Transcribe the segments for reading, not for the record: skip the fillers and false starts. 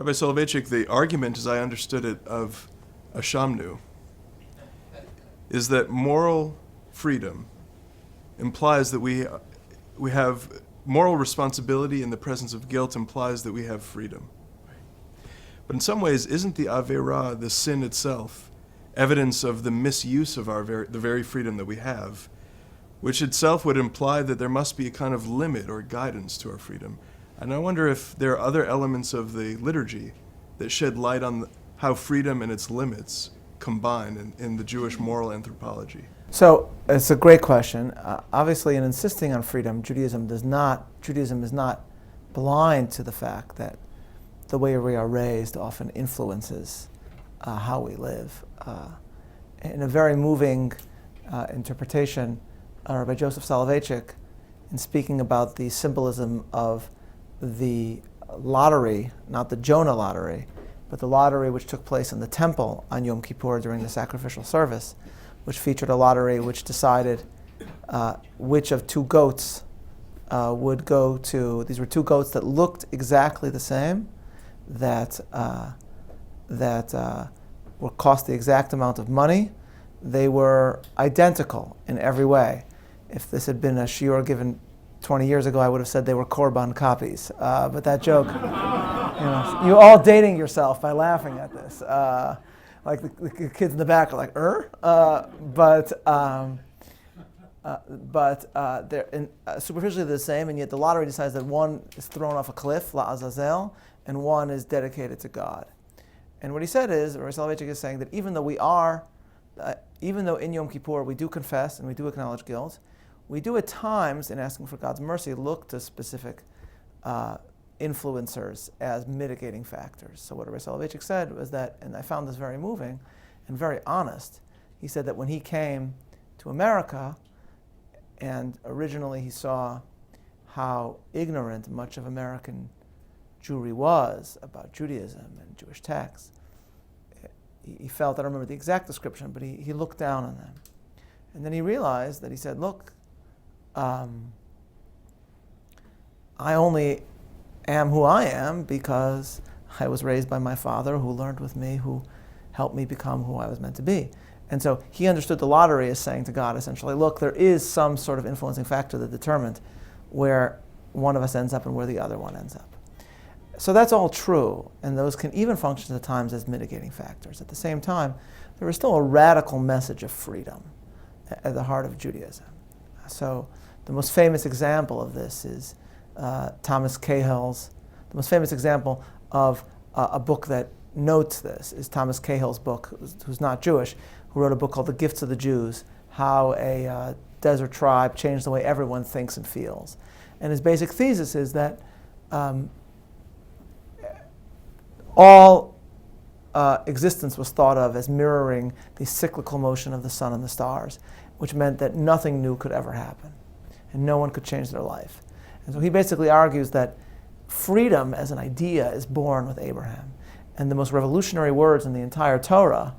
Rabbi Soloveichik, the argument, as I understood it, of Ashamnu is that moral freedom implies that we have moral responsibility in the presence of guilt implies that we have freedom. But in some ways, isn't the Aveira, the sin itself, evidence of the misuse of the very freedom that we have, which itself would imply that there must be a kind of limit or guidance to our freedom? And I wonder if there are other elements of the liturgy that shed light on how freedom and its limits combine in the Jewish moral anthropology. So it's a great question. Obviously, in insisting on freedom, Judaism is not blind to the fact that the way we are raised often influences how we live. In a very moving interpretation, Rabbi Joseph Soloveichik, in speaking about the symbolism of the lottery, not the Jonah lottery, but the lottery which took place in the temple on Yom Kippur during the sacrificial service, which featured a lottery which decided which of two goats would go to. These were two goats that looked exactly the same, that were cost the exact amount of money. They were identical in every way. If this had been a shiur given 20 years ago, I would have said they were korban copies. But that joke, you're all dating yourself by laughing at this. Like the kids in the back are like, they're superficially the same, and yet the lottery decides that one is thrown off a cliff, La Azazel, and one is dedicated to God. And what he said is, Rabbi Soloveichik is saying that even though in Yom Kippur we do confess and we do acknowledge guilt, we do at times, in asking for God's mercy, look to specific influencers as mitigating factors. So what Rabbi Soloveichik said was that, and I found this very moving and very honest, he said that when he came to America, and originally he saw how ignorant much of American Jewry was about Judaism and Jewish texts, he felt, I don't remember the exact description, but he looked down on them. And then he realized that he said, look, I only am who I am because I was raised by my father who learned with me, who helped me become who I was meant to be. And so he understood the lottery as saying to God, essentially, look, there is some sort of influencing factor that determined where one of us ends up and where the other one ends up. So that's all true, and those can even function at times as mitigating factors. At the same time, there is still a radical message of freedom at the heart of Judaism. So the most famous example of this is Thomas Cahill's. The most famous example of a book that notes this is Thomas Cahill's book, who's not Jewish, who wrote a book called The Gifts of the Jews, How a Desert Tribe Changed the Way Everyone Thinks and Feels. And his basic thesis is that all existence was thought of as mirroring the cyclical motion of the sun and the stars, which meant that nothing new could ever happen, and no one could change their life. And so he basically argues that freedom as an idea is born with Abraham. And the most revolutionary words in the entire Torah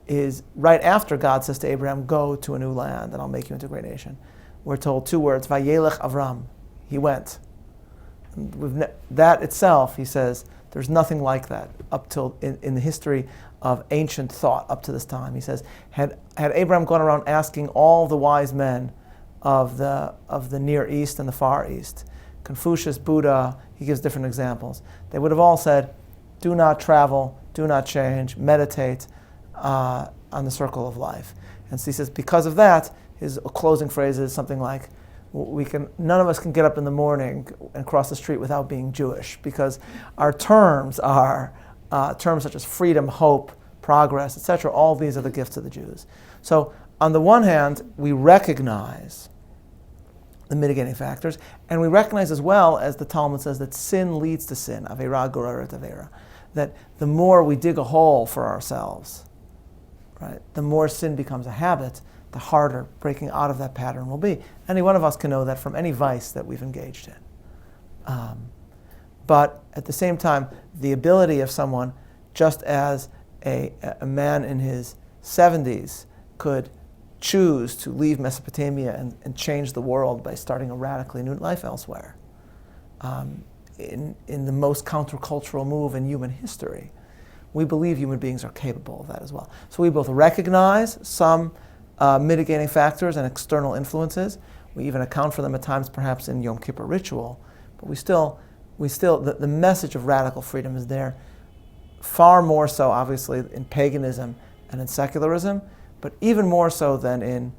is right after God says to Abraham, go to a new land and I'll make you into a great nation. We're told two words, Vayelech Avram, he went. That itself, he says, there's nothing like that up till in the history of ancient thought up to this time. He says, had Abraham gone around asking all the wise men of the Near East and the Far East, Confucius, Buddha, he gives different examples, they would have all said, do not travel, do not change, meditate on the circle of life. And so he says, because of that, his closing phrase is something like, none of us can get up in the morning and cross the street without being Jewish, because our terms are terms such as freedom, hope, progress, etc. All these are the gifts of the Jews. So on the one hand, we recognize the mitigating factors, and we recognize as well, as the Talmud says, that sin leads to sin, aveira goreret aveira, that the more we dig a hole for ourselves, right, the more sin becomes a habit, the harder breaking out of that pattern will be. Any one of us can know that from any vice that we've engaged in. But at the same time, the ability of someone, just as a man in his 70s could choose to leave Mesopotamia and change the world by starting a radically new life elsewhere, in the most countercultural move in human history, we believe human beings are capable of that as well. So we both recognize some mitigating factors and external influences. We even account for them at times, perhaps in Yom Kippur ritual, but the message of radical freedom is there, far more so, obviously, in paganism and in secularism, but even more so than in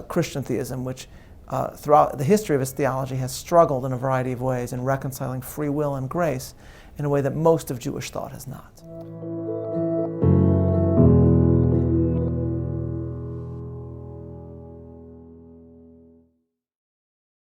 Christian theism, which throughout the history of its theology has struggled in a variety of ways in reconciling free will and grace in a way that most of Jewish thought has not.